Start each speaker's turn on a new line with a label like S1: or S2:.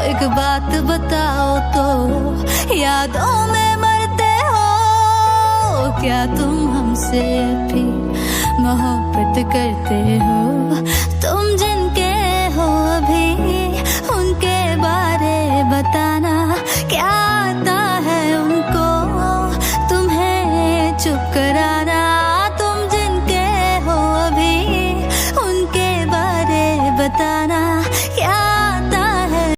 S1: एक बात बताओ तो, यादों में मरते हो क्या तुम हमसे भी मोहब्बत करते हो? तुम जिनके हो अभी उनके बारे बताना, क्या आता है उनको तुम्हें चुप कराना? तुम जिनके हो अभी उनके बारे बताना।